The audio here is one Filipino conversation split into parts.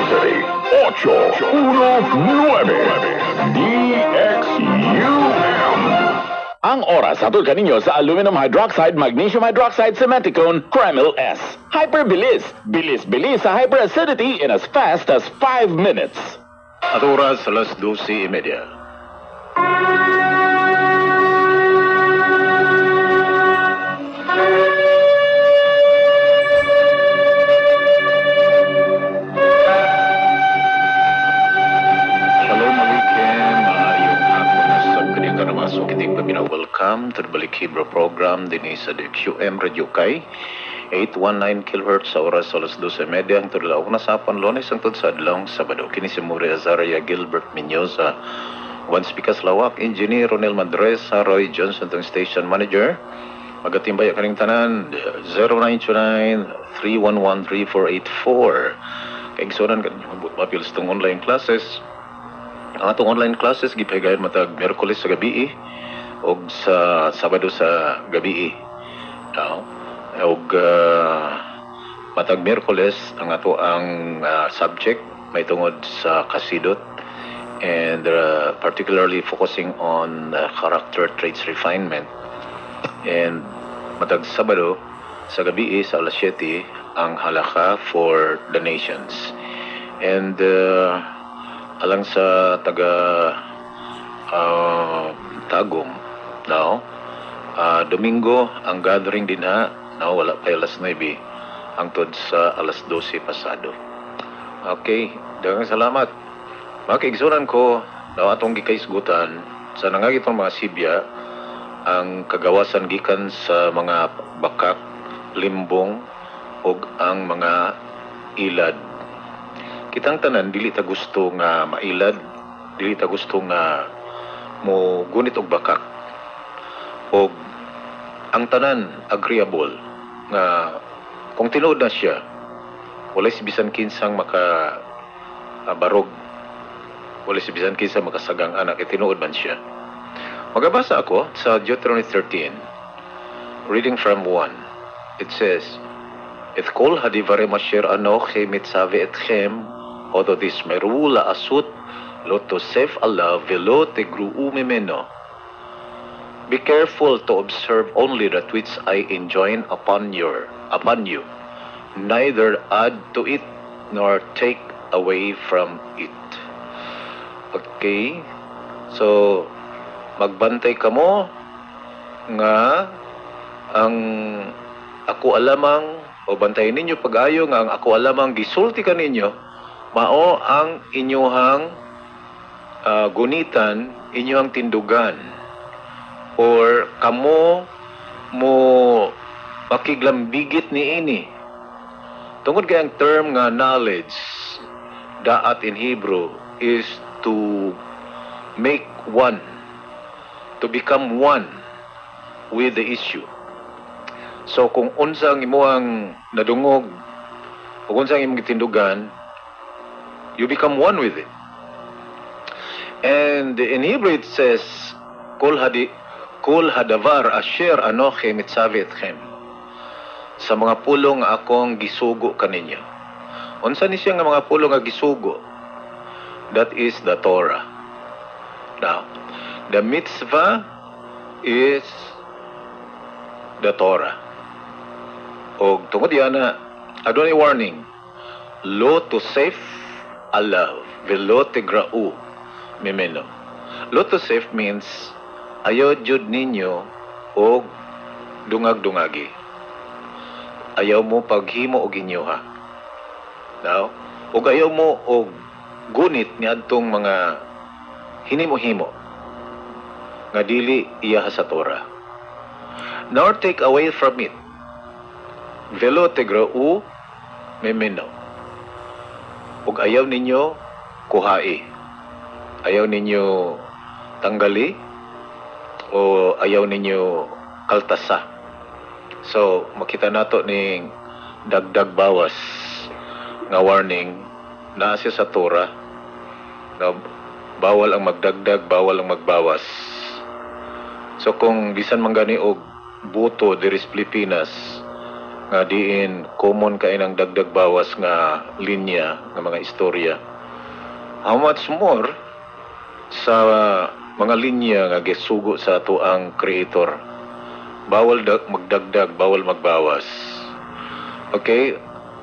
University 819 DXUM. Ang oras atol kaninyo sa aluminum hydroxide magnesium hydroxide cementicone Kreml S. Hyperbilis. Bilis sa hyperacidity in as fast as 5 minutes. At oras alas 12:30. Welcome to the Balik Hebrew program din sa DXUM Radio Kay 819 kHz sa oras alas 12:30 ang tudlaw na sa Panlones ang sa adlong Sabado. Kini si Muri Azaria Gilbert Menyoza, one speakers lawak, engineer Ronel Madres, Roy Johnson tong station manager. Magatimbay kaning tanan 0929-311-3484. Kay igsonan kan mapils tong online classes. Ang atong online classes gipahigayon matag Miyerkules sa gabi o sa Sabado sa gabi. Og matag Miyerkules ang ato ang subject may tungod sa kasidot and particularly focusing on character traits refinement. And matag Sabado sa gabi sa alas 7 ang halakha for the nations. And alang sa taga Tagum now, Domingo ang gathering din wala pa alas 9 hangtod sa alas 12 pasado. Okay, daghang salamat. Makaigsunan ko na atong gikaisgutan sa nangagitong mga Sibya ang kagawasan gikan sa mga bakak, limbong ug ang mga ilad. Kitang tanan dili ta gusto nga mailad, dili ta gusto nga mo gunit og bakak. Og ang tanan agreeable nga kung tinuod na siya walay si bisan kinsang maka barog, walay si bisan kinsang makasagang anak tinuod man siya. Magabasa ako sa Deuteronomy 13 reading from 1. It says, "Et kol hadivare masher anoche mitzave etchem oto tismeru la asut lo tosef Allah velo tegruu mimeno." Be careful to observe only that which I enjoin upon you, neither add to it nor take away from it. Okay? So, magbantay kamo nga ang ako alamang o bantayin ninyo pag-ayo nga ang ako alamang gisulti ka ninyo mao ang inyuhang gunitan, inyuhang tindugan, or kamo mo makiglambigit ni ini. Tungod kay ang term nga knowledge, daat in Hebrew, is to make one, to become one with the issue. So kung unsang imuang nadungog o unsang imong gitindugan, you become one with it. And in Hebrew it says, Kol hadavar asher anoche mitzavi etchem. Sa mga pulong akong gisugo kaninyo. Unsa ni siya nga mga pulong nga gisugo? That is the Torah. Now, the mitzvah is the Torah. O tungod yan adunay warning. Lo tosef alav velo tegrau mimeno. Lo tosef means ayaw jud ninyo og dungag-dungagi. Ayaw mo paghimo og inyoha. Now, og ayaw mo og gunit niadtong mga hinimo-himo nga dili iya sa Torah. Nor take away from it. Velo tegrau memeno. Og ayaw ninyo kuhai. Ayaw ninyo tanggali o ayaw ninyo kaltasa. So, makita nato ning dagdag bawas nga warning na siya sa Torah na bawal ang magdagdag, bawal ang magbawas. So, kung bisan man gani og buto diris Pilipinas nga diin common kay ng dagdag bawas nga linya nga mga istorya. How much more sa mga linya nga gisugo sa ato ang Creator. Bawal magdagdag, bawal magbawas. Okay?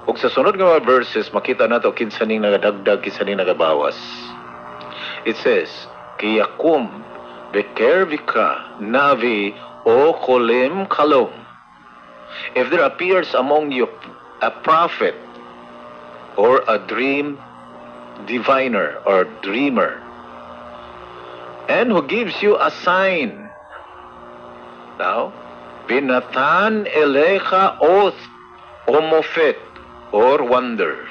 Ug sa sunod nga mga verses, makita nato kinsa ning nagadagdag, kinsa ning nagabawas. It says, Kiyakum bekervika navi o kolim kalom. If there appears among you a prophet or a dream diviner or dreamer, and who gives you a sign, now, binatan elecha oath omofet or wonders.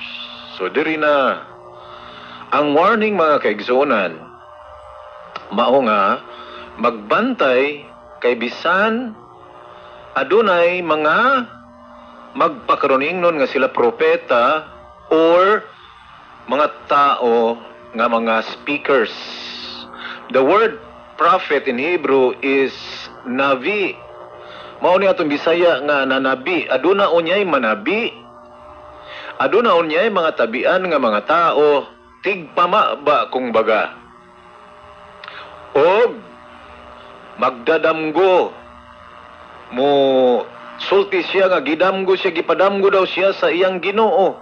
So diri na ang warning mga kaigsonan, mao nga magbantay kay bisan adunay mga magpakaroningnon nga sila propeta or mga tao nga mga speakers. The word prophet in Hebrew is navi. Mao ni atong Bisaya nga nanabi. Aduna unyay manabi. Aduna unyay mga tabian nga mga tao tigpama ba kung baga. Og magdadamgo mo sulti siya nga gidamgo siya, gipadamgo daw siya sa iyang Ginoo.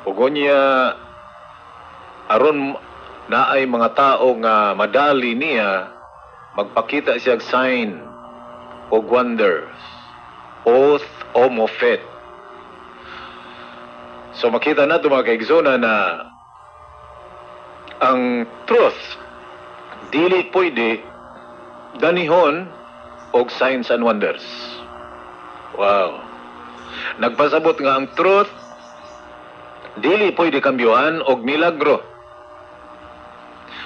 Ug unya aron naay mga tao nga madali niya magpakita siya sign o wonders, oath o mofet. So makita nato mga kaigsoona na ang truth dili pwede danihon og signs and wonders. Wow. Nagpasabot nga ang truth dili pwede kambyuhan og milagro.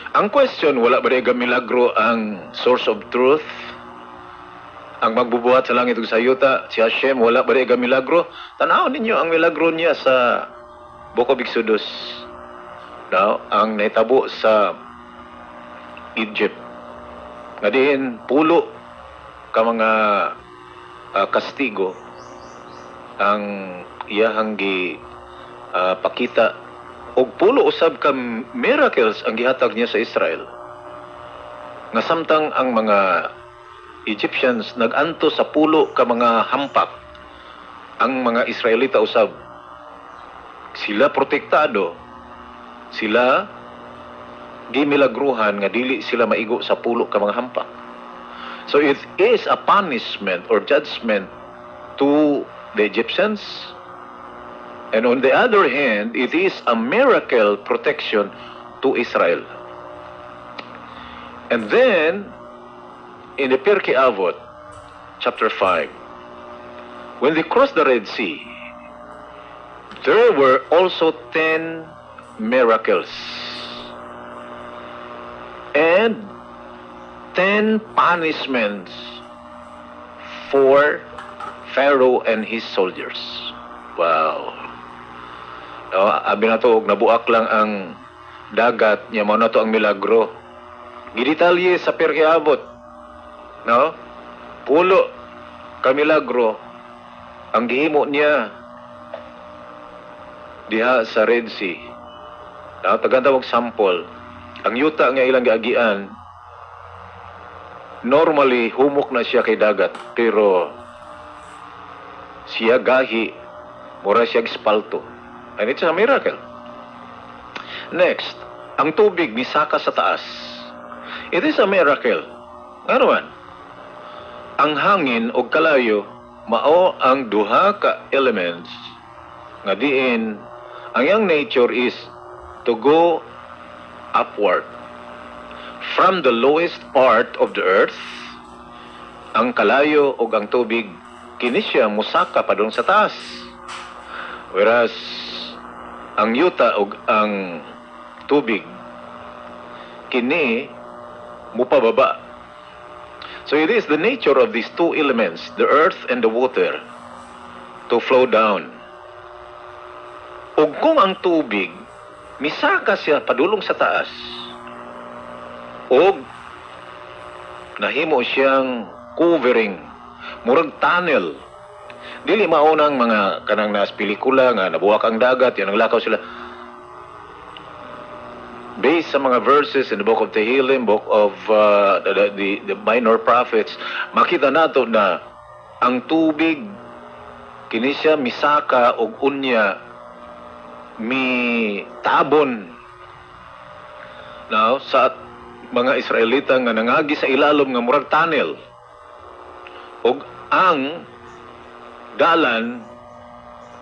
Ang question, wala ba rin milagro ang source of truth? Ang magbubuhat sa langit ug sa yuta, si Hashem, wala ba rin milagro? Tanaw ninyo ang milagro niya sa Book of Exodus. Now, ang naitabo sa Egypt. Nga diin, pulo ka mga kastigo ang iyahang pakita og pulo usab ka miracles ang gihatag niya sa Israel. Nga samtang ang mga Egyptians naganto sa pulo ka mga hampak, ang mga Israelita usab sila protektado, sila gimilagruhan nga dili sila maigo sa pulo ka mga hampak. So it is a punishment or judgment to the Egyptians. And on the other hand, it is a miracle protection to Israel. And then, in the Pirkei Avot, chapter 5, when they crossed the Red Sea, there were also 10 miracles and 10 punishments for Pharaoh and his soldiers. Wow. Abi na to, nabuak lang ang dagat niya, mao na to ang milagro. Gidetalye sa Pirkei Avot, no? Pulo ka milagro ang gihimo niya diha sa Red Sea. No? Taganda og sample. Ang yuta nga ilang giagian, normally humok na siya kay dagat, pero siya gahi, mura siya espalto. And it's a miracle. Next, ang tubig misaka sa taas. It is a miracle. Ano man? Ang hangin o kalayo, mao ang duha ka elements nga diin ang yang nature is to go upward. From the lowest part of the earth, ang kalayo o ang tubig, kini siya musaka padung sa taas. Whereas, ang yuta o ang tubig, kini mupababa. So it is the nature of these two elements, the earth and the water, to flow down. Ug kung ang tubig, misaka siya padulong sa taas, ug nahimo siyang covering, murag tunnel, Dili maunang mga kanang nas pelikula nga nabuwak ang dagat, yan naglakaw sila. Based sa mga verses in the book of Tehillim, book of the minor prophets, makita nato na ang tubig kini siya misaka og unya mi tabon now sa mga Israelita nga nangagi sa ilalom nga murag tunnel. Og ang dalan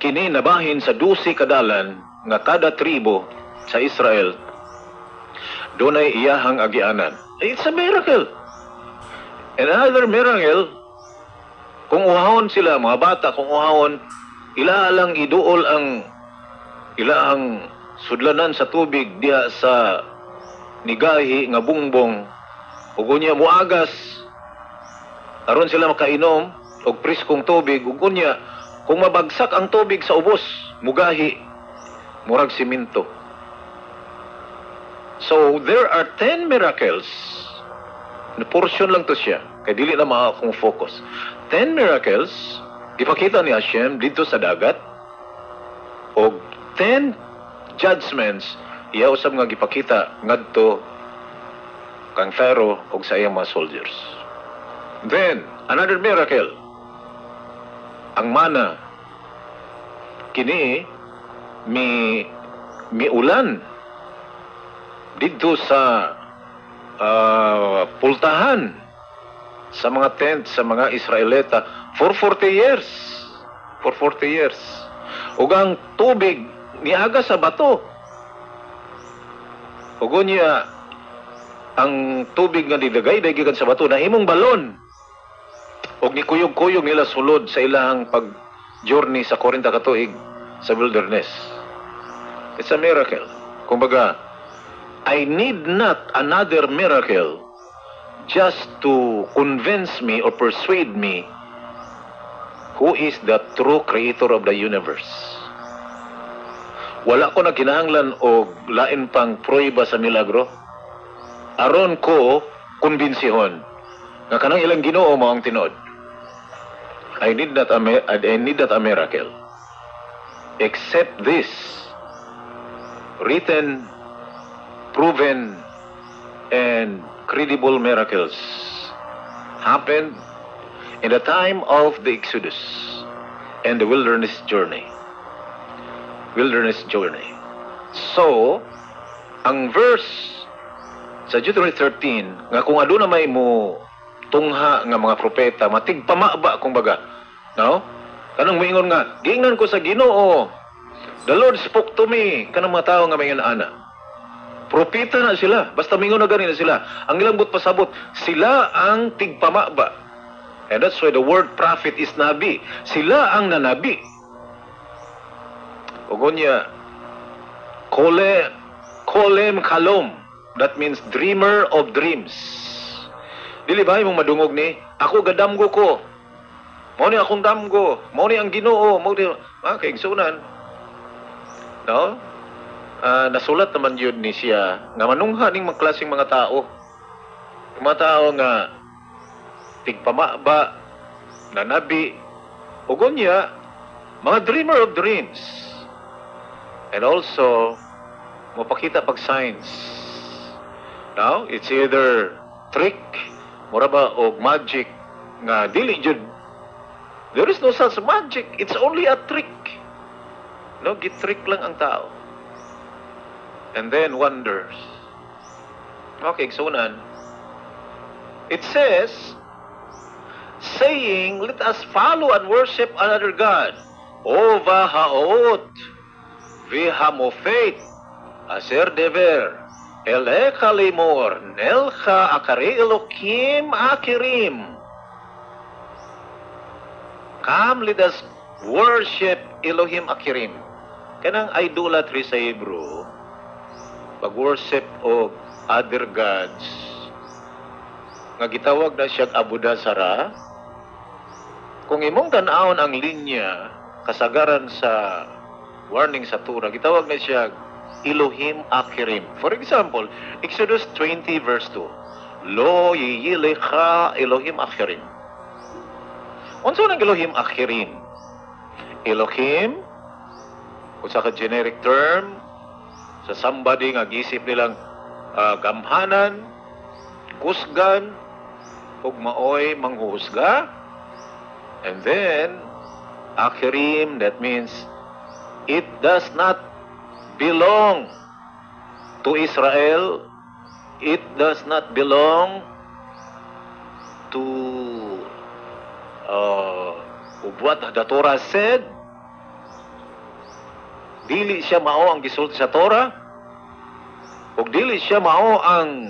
kini nabahin sa 12 ka dalan nga kada tribo sa Israel dunay iyahang agianan. It's a miracle. Another miracle, kung uhahon sila, mga bata, kung uhahon, ilalang iduol ang ilaang sudlanan sa tubig diha sa nigahi nga bungbong ug unya muagas aron sila makainom og priskong tubig ug unya kung mabagsak ang tubig sa ubos mugahi murag simento. So there are 10 miracles. Na portion lang to siya kay dili na maka akong focus. 10 miracles ipakita ni Hashem dito sa dagat og 10 judgments iya usab nga gipakita ngadto kang Pharaoh og sa iyang mga soldiers. Then another miracle, ang mana kini mi ulan dito sa pultahan sa mga tent sa mga Israelita for 40 years. For 40 years. Ug ang tubig niaga sa bato. Ug unya ang tubig nga nilagay gikan sa bato na imong balon. Ug nikuyog-kuyog nila sulod sa ilang pag-journey sa 40 ka tuig sa wilderness. It's a miracle. Kumbaga, I need not another miracle just to convince me or persuade me who is the true creator of the universe. Wala ko na kinahanglan og lain pang prueba sa milagro. Aron ko kumbensihon nga kanang ilang Ginoo mao ang tinuod. I need not a miracle. Except this written, proven, and credible miracles happened in the time of the Exodus and the wilderness journey. So, ang verse sa Deuteronomy 13 nga kung aduna may mo tungha nga mga propeta matigpamaba kumbaga, no? Kanang moingon nga giingnan ko sa Ginoo, the Lord spoke to me, kanang mga tao nga may ana. Propeta na sila. Basta mingon na ganina sila. Ang ilang but pasabot, sila ang tigpamaba. And that's why the word prophet is nabi. Sila ang nanabi. Ugonya, kolem kalom. That means dreamer of dreams. Dili ba imong madungog ni? Ako gadamgo ko. Mao ni akong damgo. Mao ni ang Ginoo. Mao ni kaigsunan. No? Nasulat naman yun ni siya nga manungha ning magklaseng mga tao. Mga tao nga tigpamaba, nanabi, ugon niya, mga dreamer of dreams. And also, mapakita pag signs. Now, it's either trick, mura ba, o magic, nga dili jud. There is no such magic. It's only a trick. No, gitrick lang ang tao. And then wonders. Okay, sunan. It says, saying, let us follow and worship another God. Ova haot, vihamofet, aser dever, eleka limor, nelcha akari elokim akirim. Come, let us worship Elohim Akirim. Kanang idolatry sa Hebrew, pag-worship of other gods, nga gitawag na siya Abudasara. Kung imong tan-awon ang linya, kasagaran sa warning sa Torah, gitawag na siya Elohim Akirim. For example, Exodus 20 verse 2, Lo yiyilecha Elohim Akirim. Unsa nang Elohim Akirim? Elohim, usa ka generic term sa somebody nga gisip nilang gamhanan, kusgan, ug maoy manghuhusga. And then Achirim, that means it does not belong to Israel. It does not belong to what the Torah said. Dili siya mao ang gisulti sa Torah. O dili siya mao ang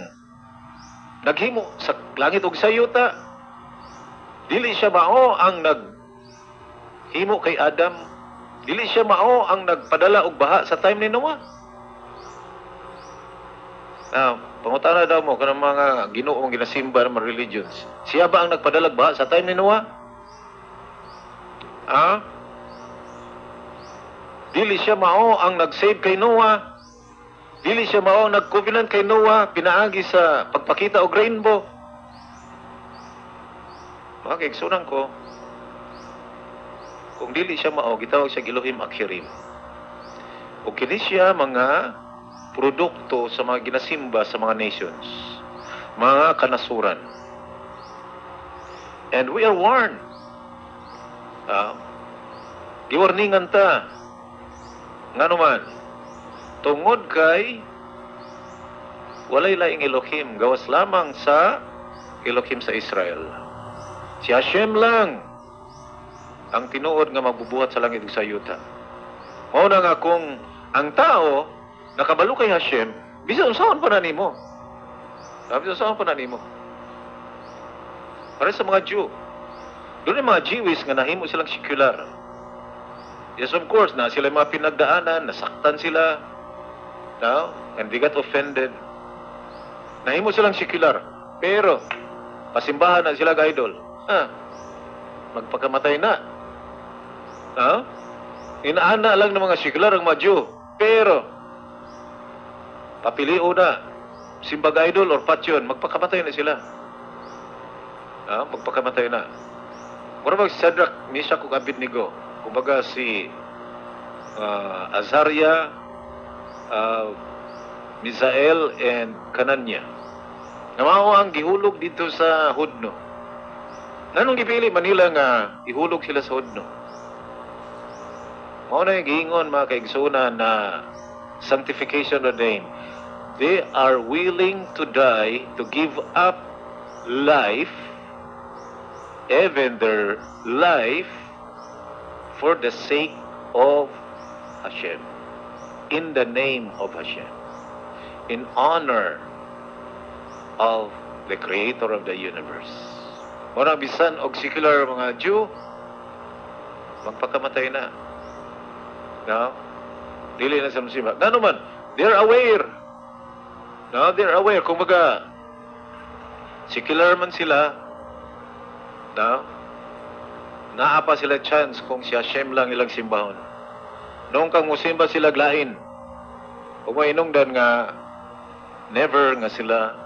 naghimo sa langit ug sa yuta. Dili siya mao ang naghimo kay Adam. Dili siya mao ang nagpadala og baha sa time ni Noah. Pangutana daw mo kanang mga Ginoong ginasimba ng mga religions. Siya ba ang nagpadala og baha sa time ni Noah? Dili siya mao ang nag-save kay Noah. Dili siya mao ang nag-covenant kay Noah, pinaagi sa pagpakita og rainbow. Mga kaigsunan ko, kung dili siya mao, gitawag siya Elohim Achirim. O kini siya mga produkto sa mga ginasimba sa mga nations, mga kanasuran. And we are warned. Giwarningan ta. Nga naman, tungod kay walay laing Elohim, gawas lamang sa Elohim sa Israel. Si Hashem lang ang tinuod nga magbubuhat sa langit ug sa yuta. Mao na nga kung ang tao nakabalo kay Hashem, bisan usaon pa na nimo. Bisan usaon pa na nimo. Para sa mga Jew, doon yung mga Jewish nga nahimo silang sekular. Yes, of course, na sila mga pinagdaanan, nasaktan sila, no? And they got offended. Nahimo silang sekular. Pero, pasimbahan na sila idol. Magpakamatay na. Inaana lang ng mga sekular ang mga Jew. Pero, papilio na, simbag idol or patyon, magpakamatay na sila. Magpakamatay na. Mura mag si Shadrach, Meshach ug Abednego. Kumbaga si Azaria, Misael, and Kananya. Namao ang gihulog dito sa Hudno. Nanong gipili Manila nga ihulog sila sa Hudno? Mao na yung giingon mga kaigsunan na sanctification ordained. They are willing to die, to give up life, even their life, for the sake of Hashem, in the name of Hashem, in honor of the Creator of the universe. Muna bisan og secular mga Jew, magpakamatay na. No? Dili na sa musimba. Nga naman, they're aware. No? They're aware. Kung baga, secular man sila, no? Naapa sila chance kung si Hashem lang ilang simbahon. Noong kang musimba sila glain, kung mainungdan nga, never nga sila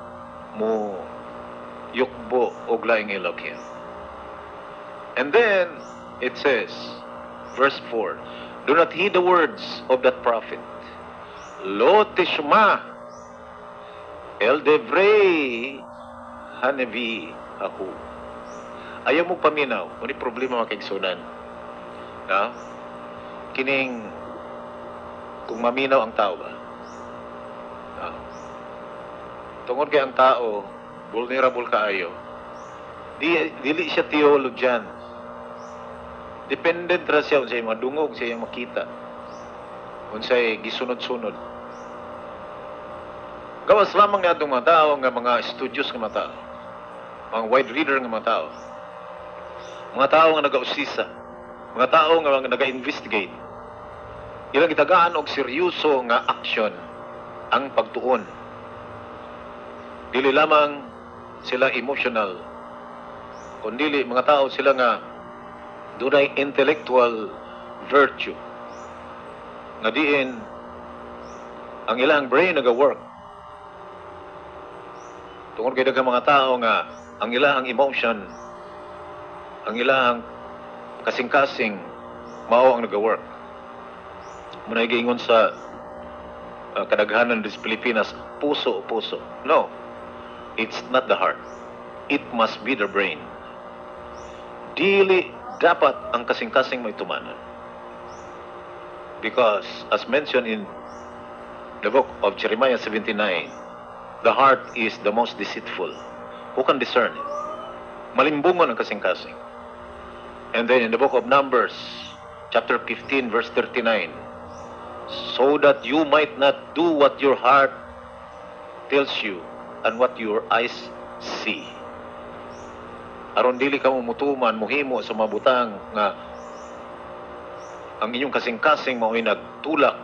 mo yukbo o glaing Elohim. And then, it says, verse 4, do not heed the words of that prophet. Lo tishma el devrei hanevi ahu. Ayaw mo paminaw. Kung problema mga kaigsunan. Kining, kung maminaw ang tao ba? Tungod kay ang tao, vulnerable kaayo. Dili siya theologian. Dependent ra siya unsay madungog siya yung makita. Unsay gisunod-sunod. Gawas lamang nga itong mga tao, nga mga studios nga mga tao. Mga wide reader nga mga tao. Mga tao nga nag-ausisa, mga tao nga nag-investigate. Ilang itagaan og seryoso nga action ang pagtuon. Dili lamang sila emotional, kundi mga tao sila nga dunay intellectual virtue. Nga diin ang ilang brain naga-work. Tungod kay daghang mga tao nga ang ilang emotion, ang ilang kasing-kasing mao ang nag-work. Muna giingon sa kadaghanan sa Pilipinas, puso. No, it's not the heart. It must be the brain. Dili dapat ang kasing-kasing may tumanan. Because, as mentioned in the book of Jeremiah 79, the heart is the most deceitful. Who can discern it? Malimbungon ang kasing-kasing. And then in the book of Numbers, chapter 15, verse 39, so that you might not do what your heart tells you and what your eyes see. Aron dili ka mutuman, muhimo sa mabutang nga ang inyong kasing-kasing mao'y nagtulak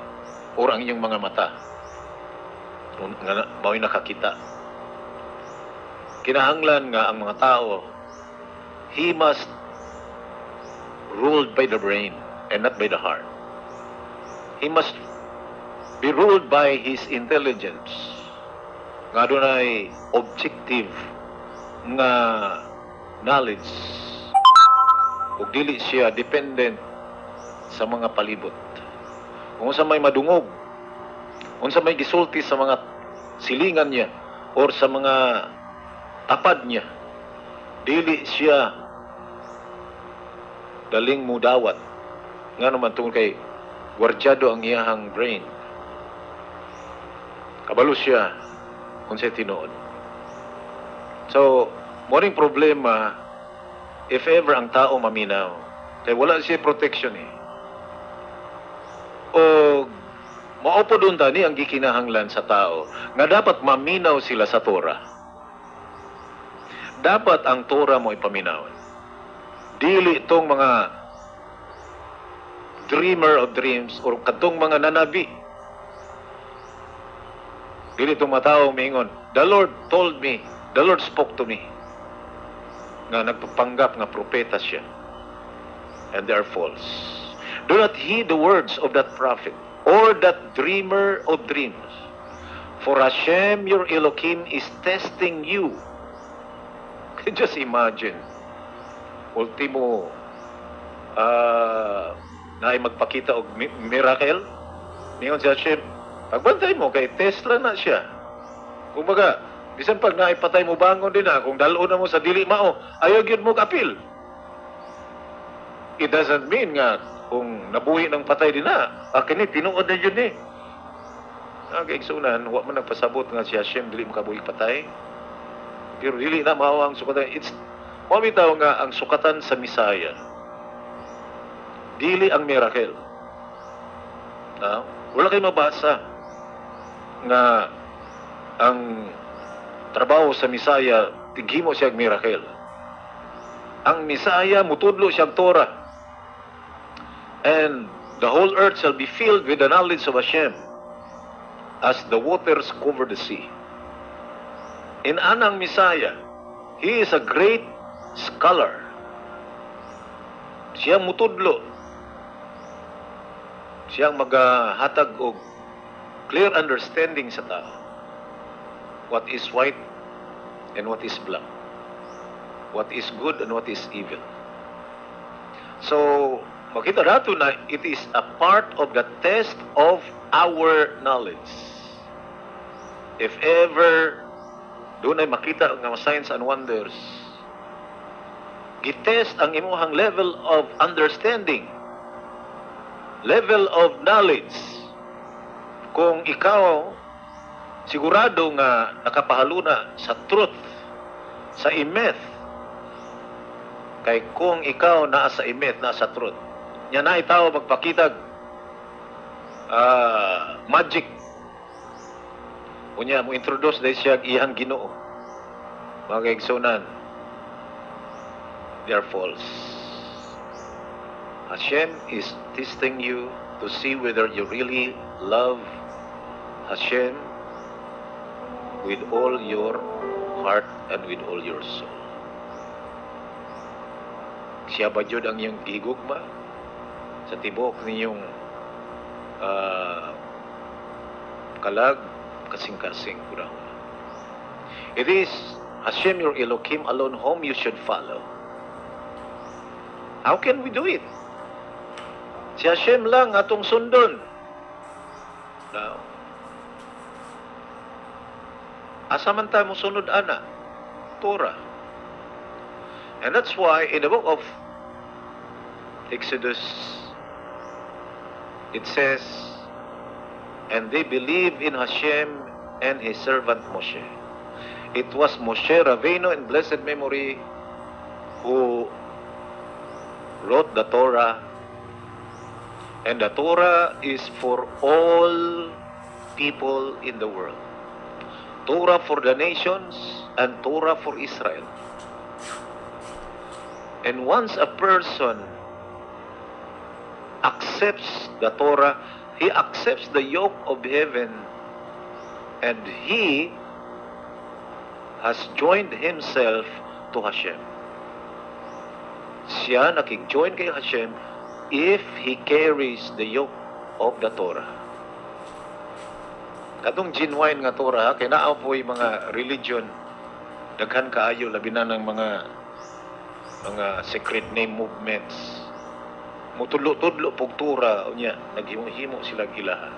o ang inyong mga mata mao'y nakakita. Kinahanglan nga ang mga tao, he must ruled by the brain and not by the heart. He must be ruled by his intelligence. Nga dunay objective nga knowledge. Ug dili siya dependent sa mga palibot. Kung sa may madungog, kung sa may gisulti sa mga silingan niya or sa mga tapad niya, dili siya daling mudawat. Nga naman tungkol kay gwardyado ang iyahang brain. Kabalo siya kung siya tinuod. So, moring problema if ever ang tao maminaw. Kaya wala siya protection eh. O maupo doon tani ang gikinahanglan sa tao nga dapat maminaw sila sa Torah. Dapat ang Torah mo ipaminawan. Dili itong mga dreamer of dreams or katong mga nanabi. Dili itong mga tao mingon, the Lord told me, the Lord spoke to me. Nga nagpapanggap nga propeta siya. And they are false. Do not heed the words of that prophet or that dreamer of dreams. For Hashem your Elohim is testing you. Just imagine. Ultimo, na ay magpakita og miracle. Ningon si Hashem, pagbantay mo, kay Tesla na siya. Kumbaga, bisan pag naipatay mo bangon din na, kung dalo na mo sa dili mao, ayaw yun mo kapil. It doesn't mean nga, kung nabuhi ng patay din na, kini, tinuod na yun eh. Kaigsunan, huwag man nagpasabot nga si Hashem, dili mo kabuhi patay. Pero dili na mao ang sukatan. It's, mamitaw nga, ang sukatan sa Misaya, dili ang miracle. Wala kayo mabasa nga ang trabaho sa Misaya, tighimo siyang miracle. Ang Misaya, mutudlo siyang Torah. And the whole earth shall be filled with the knowledge of Hashem as the waters cover the sea. In anang Misaya, he is a great scholar. Siyang mutudlo. Siyang maghatag og clear understanding sa tao. What is white and what is black. What is good and what is evil. So, makita nato na it is a part of the test of our knowledge. If ever doon ay makita ng signs and wonders, gitest ang imuhang level of understanding, level of knowledge. Kung ikaw sigurado nga nakapahaluna sa truth, sa imeth, kay kung ikaw naa sa imeth, naa sa truth, nya na itaw magpakitag magic. Unya mo introduce dahil siya iyang Ginoo. Mga kaigsunan, they are false. Hashem is testing you to see whether you really love Hashem with all your heart and with all your soul. Siya ba yun ang iyong gigugma sa tibok ninyong kalag, kasing-kasing kurang. It is Hashem your Elohim alone whom you should follow. How can we do it? Si Hashem lang atong sundon. Now, asa man tayo mong sunod ana? Torah. And that's why in the book of Exodus, it says, and they believe in Hashem and his servant Moshe. It was Moshe Rabbeinu in blessed memory who wrote the Torah, and the Torah is for all people in the world. Torah for the nations and Torah for Israel. And once a person accepts the Torah, he accepts the yoke of heaven, and he has joined himself to Hashem. Siya nakig-join kay Hashem if he carries the yoke of the Torah. Katong genuine nga Torah, kay naa po'y mga religion, daghan kaayo, labi na ng mga secret name movements. Mutudlo-tudlo pog Torah, unya, naghimo-himo sila gilaha.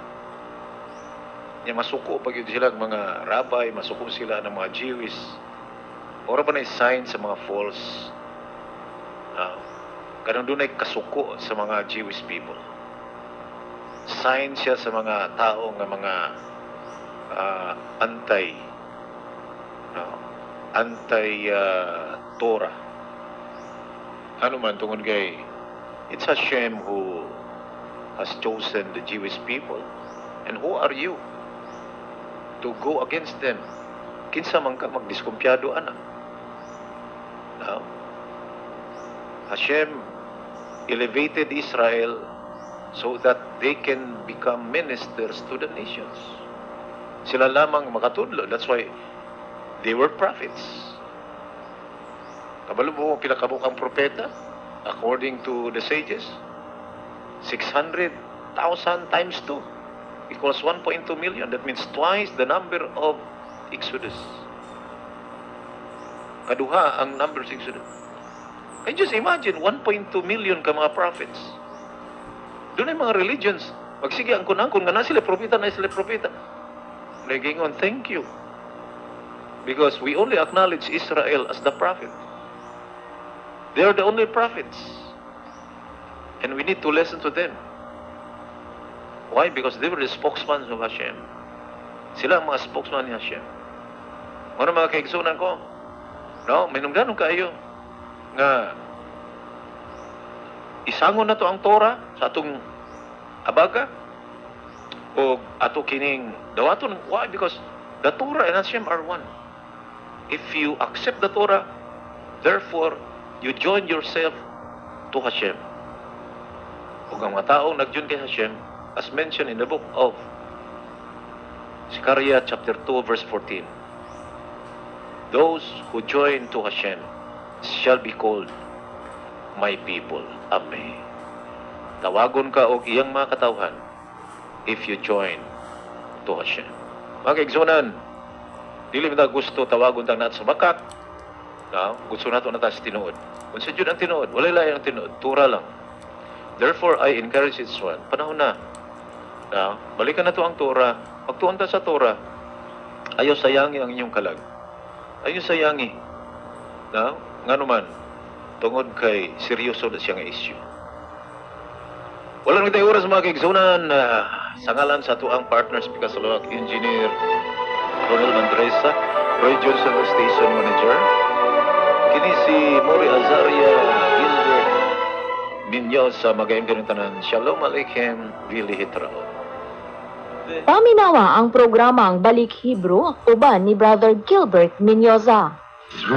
Nya masuko pag yun sila ng mga rabbi, masuko sila ng mga Jewish. Ora pa na sign sa mga false. Ganun doon ay kasuko sa mga Jewish people. Sign siya sa mga tao nga mga anti-Torah. Ano man tungod kay it's Hashem who has chosen the Jewish people. And who are you to go against them? Kinsa man ka magdiskumpiyado ana. Now, Hashem elevated Israel so that they can become ministers to the nations. Sila lamang makatudlo. That's why they were prophets. Kabalo mo pila kabukang propeta? According to the sages, 600,000 times 2 equals 1.2 million. That means twice the number of Exodus. Kaduha ang number of Exodus. Can you just imagine 1.2 million ka mga prophets? Doon ay mga religions. Magsige ang kunangkon nga na sila propeta, na sila propeta. Nagingon, thank you. Because we only acknowledge Israel as the prophet. They are the only prophets. And we need to listen to them. Why? Because they were the spokesman of Hashem. Sila ang mga spokesman ni Hashem. Ano mga kaigsunan ko? No, minungdanon kayo nga isangon na to ang Torah sa atong abaga o ato kining dawaton. Why? Because the Torah and Hashem are one. If you accept the Torah, therefore you join yourself to Hashem. Kung ang mga taong nag-join kay Hashem, as mentioned in the book of Zechariah chapter 2 verse 14, those who join to Hashem shall be called my people. Amen. Tawagon ka og iyang mga katawhan if you join to Hashem. Mga kaigsunan, dili mo gusto tawagon tang nato sa bakak. Gusto nato na ta sa tinuod. Kung sa Diyos ang tinuod, wala lang ang tinuod, tura lang. Therefore, I encourage this one. Panahon na. Balikan na to ang Torah. Pagtuon ta sa Torah, ayaw sayangi ang inyong kalag. Ayaw sayangi. Nga naman, tungod kay seryoso na siya nga issue. Walang nagtay oras mga kaigsunan sa ngalan sa tuang partners Pikasalawak Engineer Ronald Mandresa, Roy Johnson Station Manager, kini si Mori Azaria Gilbert Minyosa, magayang ganitanan. Shalom Aleichem, Vili Hitrao. Paminawa ang programang Balik Hebrew uban ni Brother Gilbert Minyoza.